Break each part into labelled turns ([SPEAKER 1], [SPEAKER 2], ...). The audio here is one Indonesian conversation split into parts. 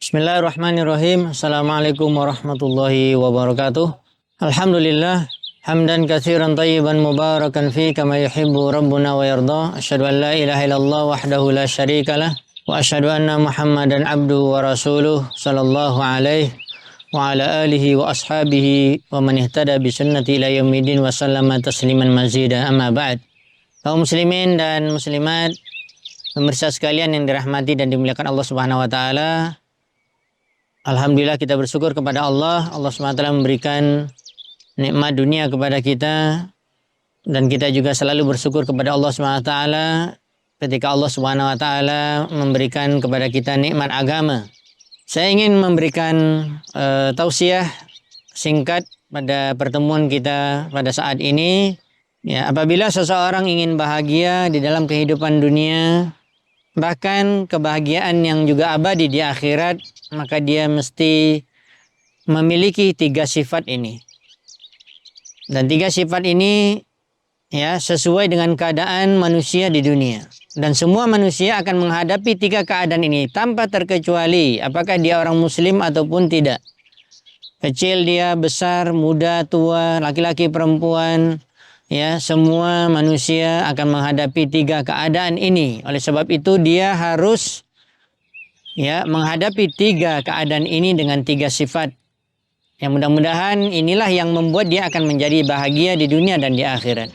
[SPEAKER 1] Bismillahirrahmanirrahim. Assalamualaikum warahmatullahi wabarakatuh. Alhamdulillah hamdan katsiran tayyiban mubarakan fi kama yuhibbu rabbuna wa yarda. Asyhadu an la ilaha illallah wahdahu la syarikalah wa asyhadu anna Muhammadan abduhu wa rasuluh sallallahu alaihi wa ala alihi wa ashabihi wa man ihtada bi sunnati ila yaumidin wa sallama tasliman mazida. Amma ba'd. Kaum muslimin dan muslimat, pemirsa sekalian yang dirahmati dan dimuliakan Allah Subhanahu wa taala. Alhamdulillah kita bersyukur kepada Allah. Allah SWT memberikan nikmat dunia kepada kita. Dan kita juga selalu bersyukur kepada Allah SWT ketika Allah SWT memberikan kepada kita nikmat agama. Saya ingin memberikan tausiah singkat pada pertemuan kita pada saat ini. Ya, apabila seseorang ingin bahagia di dalam kehidupan dunia, bahkan kebahagiaan yang juga abadi di akhirat, maka dia mesti memiliki 3 sifat ini. Dan 3 sifat ini ya sesuai dengan keadaan manusia di dunia. Dan semua manusia akan menghadapi 3 keadaan ini tanpa terkecuali apakah dia orang muslim ataupun tidak. Kecil dia, besar, muda, tua, laki-laki, perempuan. Ya, semua manusia akan menghadapi 3 keadaan ini. Oleh sebab itu dia harus menghadapi 3 keadaan ini dengan 3 sifat. Yang mudah-mudahan inilah yang membuat dia akan menjadi bahagia di dunia dan di akhirat.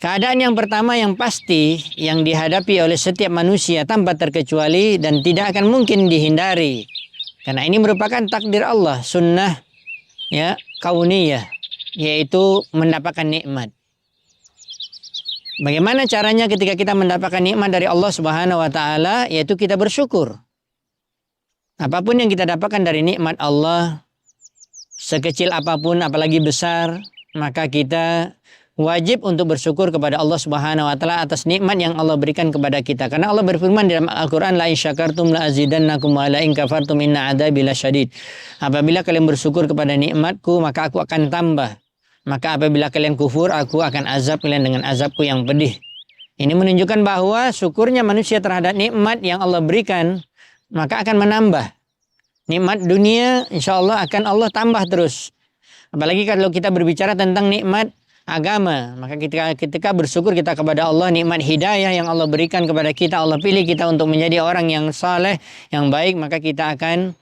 [SPEAKER 1] Keadaan yang pertama yang pasti yang dihadapi oleh setiap manusia tanpa terkecuali dan tidak akan mungkin dihindari. Karena ini merupakan takdir Allah, sunnah kauniyah. Yaitu mendapatkan nikmat. Bagaimana caranya ketika kita mendapatkan nikmat dari Allah Subhanahu wa taala? Yaitu kita bersyukur. Apapun yang kita dapatkan dari nikmat Allah, sekecil apapun apalagi besar, maka kita wajib untuk bersyukur kepada Allah Subhanahu wa taala atas nikmat yang Allah berikan kepada kita. Karena Allah berfirman dalam Al-Qur'an, la in syakartum la azidannakum wa la in kafartum inna adzabi lasyadid. Apabila kalian bersyukur kepada nikmatku, maka aku akan tambah. Maka apabila kalian kufur, aku akan azab kalian dengan azabku yang pedih. Ini menunjukkan bahwa syukurnya manusia terhadap nikmat yang Allah berikan, maka akan menambah. Nikmat dunia insya Allah akan Allah tambah terus. Apalagi kalau kita berbicara tentang nikmat agama, maka ketika bersyukur kita kepada Allah, nikmat hidayah yang Allah berikan kepada kita, Allah pilih kita untuk menjadi orang yang saleh, yang baik, maka kita akan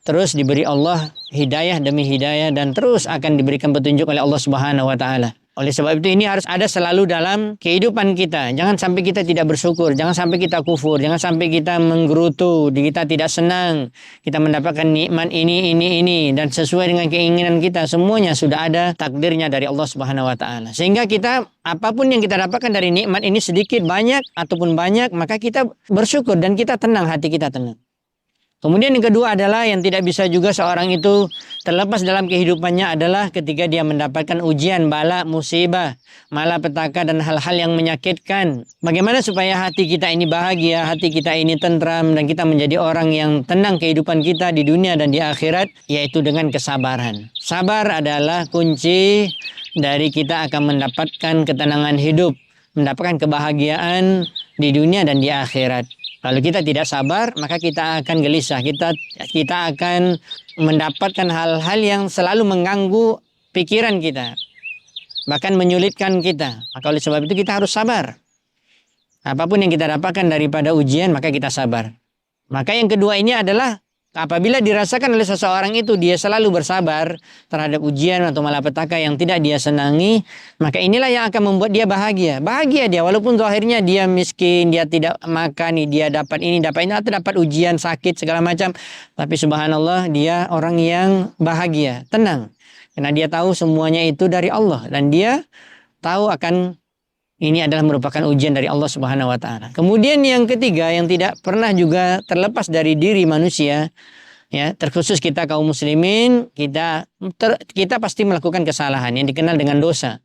[SPEAKER 1] terus diberi Allah hidayah demi hidayah dan terus akan diberikan petunjuk oleh Allah Subhanahu wa taala. Oleh sebab itu ini harus ada selalu dalam kehidupan kita. Jangan sampai kita tidak bersyukur, jangan sampai kita kufur, jangan sampai kita menggerutu, kita tidak senang, kita mendapatkan nikmat ini dan sesuai dengan keinginan kita, semuanya sudah ada takdirnya dari Allah Subhanahu wa taala. Sehingga kita apapun yang kita dapatkan dari nikmat ini sedikit, banyak ataupun banyak, maka kita bersyukur dan kita tenang, hati kita tenang. Kemudian yang kedua adalah yang tidak bisa juga seorang itu terlepas dalam kehidupannya adalah ketika dia mendapatkan ujian, bala, musibah, malapetaka dan hal-hal yang menyakitkan. Bagaimana supaya hati kita ini bahagia, hati kita ini tentram dan kita menjadi orang yang tenang kehidupan kita di dunia dan di akhirat, yaitu dengan kesabaran. Sabar adalah kunci dari kita akan mendapatkan ketenangan hidup, mendapatkan kebahagiaan di dunia dan di akhirat. Kalau kita tidak sabar, maka kita akan gelisah. Kita akan mendapatkan hal-hal yang selalu mengganggu pikiran kita. Bahkan menyulitkan kita. Maka oleh sebab itu kita harus sabar. Apapun yang kita dapatkan daripada ujian, maka kita sabar. Maka yang kedua ini adalah apabila dirasakan oleh seseorang itu dia selalu bersabar terhadap ujian atau malapetaka yang tidak dia senangi, maka inilah yang akan membuat dia bahagia. Bahagia dia walaupun zahirnya dia miskin, dia tidak makan, dia dapat ini, dapat ini, atau dapat ujian, sakit segala macam. Tapi subhanallah dia orang yang bahagia, tenang. Karena dia tahu semuanya itu dari Allah dan dia tahu akan ini adalah merupakan ujian dari Allah Subhanahu wa taala. Kemudian yang ketiga yang tidak pernah juga terlepas dari diri manusia, ya, terkhusus kita kaum muslimin, kita pasti melakukan kesalahan yang dikenal dengan dosa.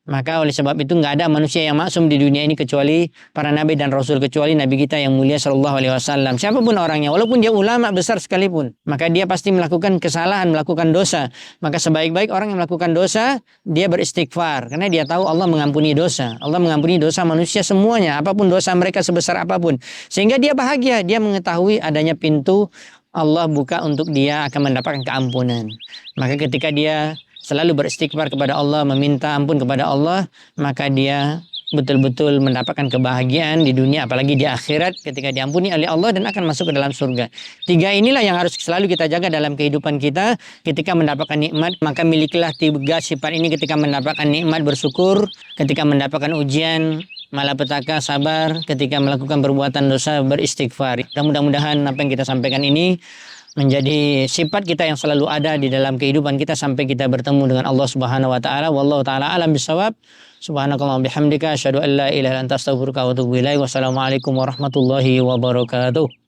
[SPEAKER 1] Maka oleh sebab itu nggak ada manusia yang maksum di dunia ini kecuali para nabi dan rasul, kecuali nabi kita yang mulia sallallahu alaihi wasallam. Siapapun orangnya, walaupun dia ulama besar sekalipun, maka dia pasti melakukan kesalahan, melakukan dosa. Maka sebaik-baik orang yang melakukan dosa, dia beristighfar karena dia tahu Allah mengampuni dosa. Allah mengampuni dosa manusia semuanya, apapun dosa mereka sebesar apapun. Sehingga dia bahagia, dia mengetahui adanya pintu Allah buka untuk dia akan mendapatkan keampunan. Maka ketika dia selalu beristighfar kepada Allah, meminta ampun kepada Allah, maka dia betul-betul mendapatkan kebahagiaan di dunia, apalagi di akhirat ketika diampuni oleh Allah dan akan masuk ke dalam surga. 3 inilah yang harus selalu kita jaga dalam kehidupan kita. Ketika mendapatkan nikmat, maka milikilah 3 sifat ini. Ketika mendapatkan nikmat, bersyukur. Ketika mendapatkan ujian, malapetaka, sabar. Ketika melakukan perbuatan dosa, beristighfar. Dan mudah-mudahan apa yang kita sampaikan ini menjadi sifat kita yang selalu ada di dalam kehidupan kita sampai kita bertemu dengan Allah Subhanahu wa taala. Wallahu taala alam bisawab. Subhanakallahumma bihamdika asyhadu an la ilaha illa anta astaghfiruka wa atubu ilaik. Wassalamualaikum warahmatullahi wabarakatuh.